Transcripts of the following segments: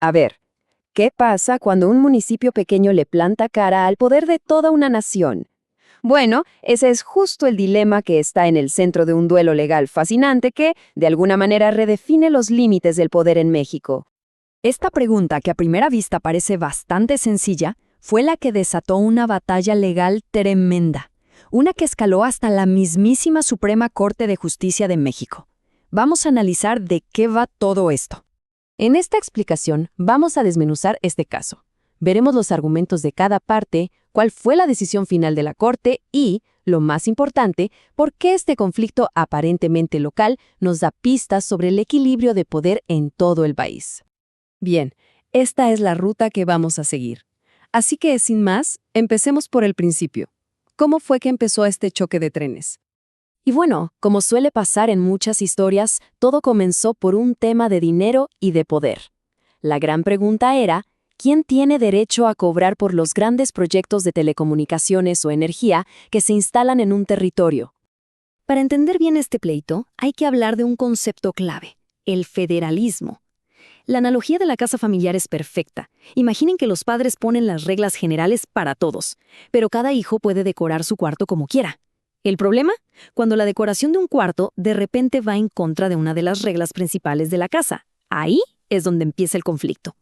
A ver, ¿qué pasa cuando un municipio pequeño le planta cara al poder de toda una nación? Bueno, ese es justo el dilema que está en el centro de un duelo legal fascinante que, de alguna manera, redefine los límites del poder en México. Esta pregunta, que a primera vista parece bastante sencilla, fue la que desató una batalla legal tremenda, una que escaló hasta la mismísima Suprema Corte de Justicia de México. Vamos a analizar de qué va todo esto. En esta explicación vamos a desmenuzar este caso. Veremos los argumentos de cada parte, cuál fue la decisión final de la Corte y, lo más importante, por qué este conflicto aparentemente local nos da pistas sobre el equilibrio de poder en todo el país. Bien, esta es la ruta que vamos a seguir. Así que, sin más, empecemos por el principio. ¿Cómo fue que empezó este choque de trenes? Y bueno, como suele pasar en muchas historias, todo comenzó por un tema de dinero y de poder. La gran pregunta era, ¿quién tiene derecho a cobrar por los grandes proyectos de telecomunicaciones o energía que se instalan en un territorio? Para entender bien este pleito, hay que hablar de un concepto clave: el federalismo. La analogía de la casa familiar es perfecta. Imaginen que los padres ponen las reglas generales para todos, pero cada hijo puede decorar su cuarto como quiera. ¿El problema? Cuando la decoración de un cuarto de repente va en contra de una de las reglas principales de la casa. Ahí es donde empieza el conflicto.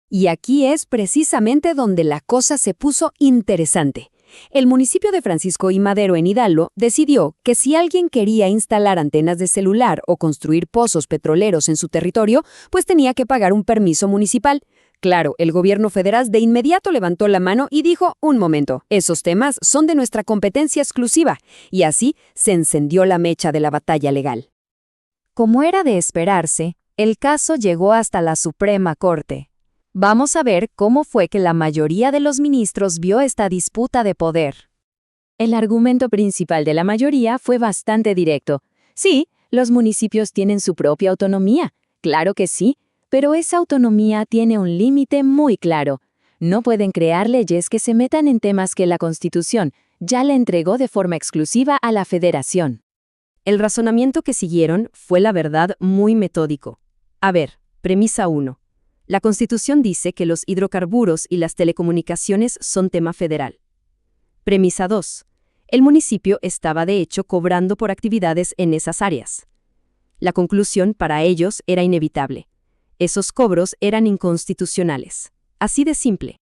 Y aquí es precisamente donde la cosa se puso interesante. El municipio de Francisco I. Madero en Hidalgo decidió que si alguien quería instalar antenas de celular o construir pozos petroleros en su territorio, pues tenía que pagar un permiso municipal. Claro, el gobierno federal de inmediato levantó la mano y dijo, un momento, esos temas son de nuestra competencia exclusiva, y así se encendió la mecha de la batalla legal. Como era de esperarse, el caso llegó hasta la Suprema Corte. Vamos a ver cómo fue que la mayoría de los ministros vio esta disputa de poder. El argumento principal de la mayoría fue bastante directo. Sí, los municipios tienen su propia autonomía, claro que sí, pero esa autonomía tiene un límite muy claro. No pueden crear leyes que se metan en temas que la Constitución ya le entregó de forma exclusiva a la Federación. El razonamiento que siguieron fue, la verdad, muy metódico. A ver, premisa 1. La Constitución dice que los hidrocarburos y las telecomunicaciones son tema federal. Premisa 2. El municipio estaba de hecho cobrando por actividades en esas áreas. La conclusión para ellos era inevitable. Esos cobros eran inconstitucionales. Así de simple.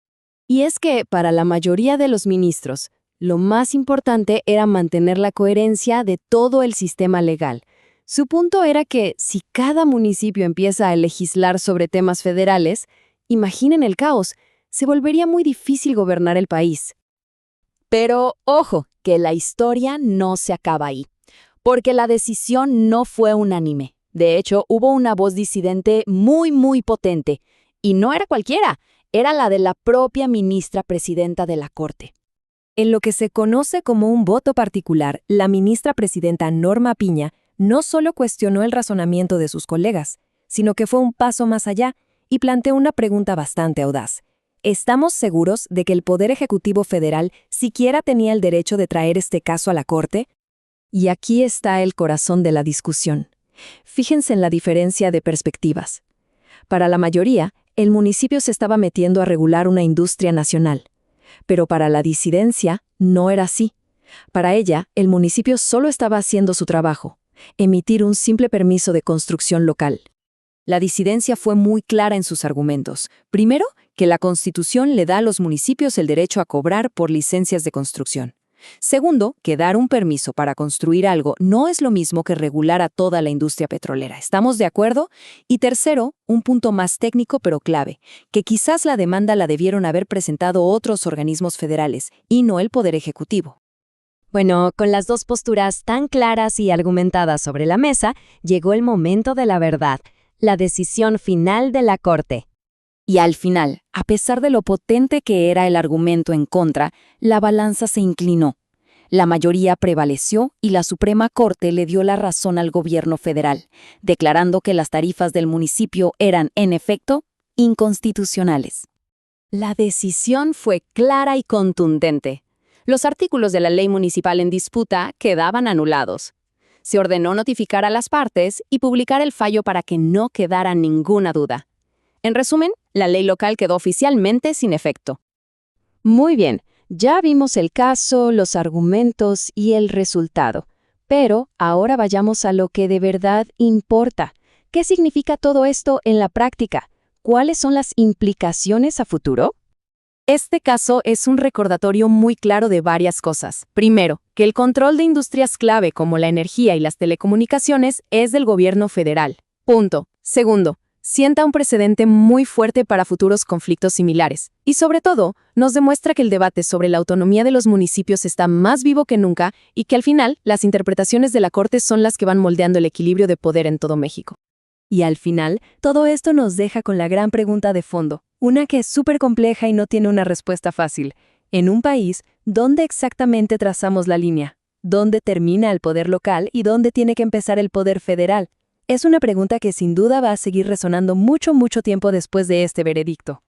Y es que, para la mayoría de los ministros, lo más importante era mantener la coherencia de todo el sistema legal. Su punto era que, si cada municipio empieza a legislar sobre temas federales, imaginen el caos, se volvería muy difícil gobernar el país. Pero, ojo, que la historia no se acaba ahí, porque la decisión no fue unánime. De hecho, hubo una voz disidente muy potente, y no era cualquiera, era la de la propia ministra presidenta de la Corte. En lo que se conoce como un voto particular, la ministra presidenta Norma Piña no solo cuestionó el razonamiento de sus colegas, sino que fue un paso más allá y planteó una pregunta bastante audaz. ¿Estamos seguros de que el Poder Ejecutivo Federal siquiera tenía el derecho de traer este caso a la Corte? Y aquí está el corazón de la discusión. Fíjense en la diferencia de perspectivas. Para la mayoría, el municipio se estaba metiendo a regular una industria nacional. Pero para la disidencia, no era así. Para ella, el municipio solo estaba haciendo su trabajo: emitir un simple permiso de construcción local. La disidencia fue muy clara en sus argumentos. Primero, que la Constitución le da a los municipios el derecho a cobrar por licencias de construcción. Segundo, que dar un permiso para construir algo no es lo mismo que regular a toda la industria petrolera. ¿Estamos de acuerdo? Y tercero, un punto más técnico pero clave, que quizás la demanda la debieron haber presentado otros organismos federales y no el Poder Ejecutivo. Bueno, con las dos posturas tan claras y argumentadas sobre la mesa, llegó el momento de la verdad, la decisión final de la Corte. Y al final, a pesar de lo potente que era el argumento en contra, la balanza se inclinó. La mayoría prevaleció y la Suprema Corte le dio la razón al gobierno federal, declarando que las tarifas del municipio eran, en efecto, inconstitucionales. La decisión fue clara y contundente. Los artículos de la ley municipal en disputa quedaban anulados. Se ordenó notificar a las partes y publicar el fallo para que no quedara ninguna duda. En resumen, La ley local quedó oficialmente sin efecto. Muy bien, ya vimos el caso, los argumentos y el resultado. Pero ahora vayamos a lo que de verdad importa. ¿Qué significa todo esto en la práctica? ¿Cuáles son las implicaciones a futuro? Este caso es un recordatorio muy claro de varias cosas. Primero, que el control de industrias clave como la energía y las telecomunicaciones es del gobierno federal. Punto. Segundo, sienta un precedente muy fuerte para futuros conflictos similares. Y sobre todo, nos demuestra que el debate sobre la autonomía de los municipios está más vivo que nunca y que al final las interpretaciones de la Corte son las que van moldeando el equilibrio de poder en todo México. Y al final, todo esto nos deja con la gran pregunta de fondo, una que es súper compleja y no tiene una respuesta fácil. En un país, ¿dónde exactamente trazamos la línea? ¿Dónde termina el poder local y dónde tiene que empezar el poder federal? Es una pregunta que sin duda va a seguir resonando mucho tiempo después de este veredicto.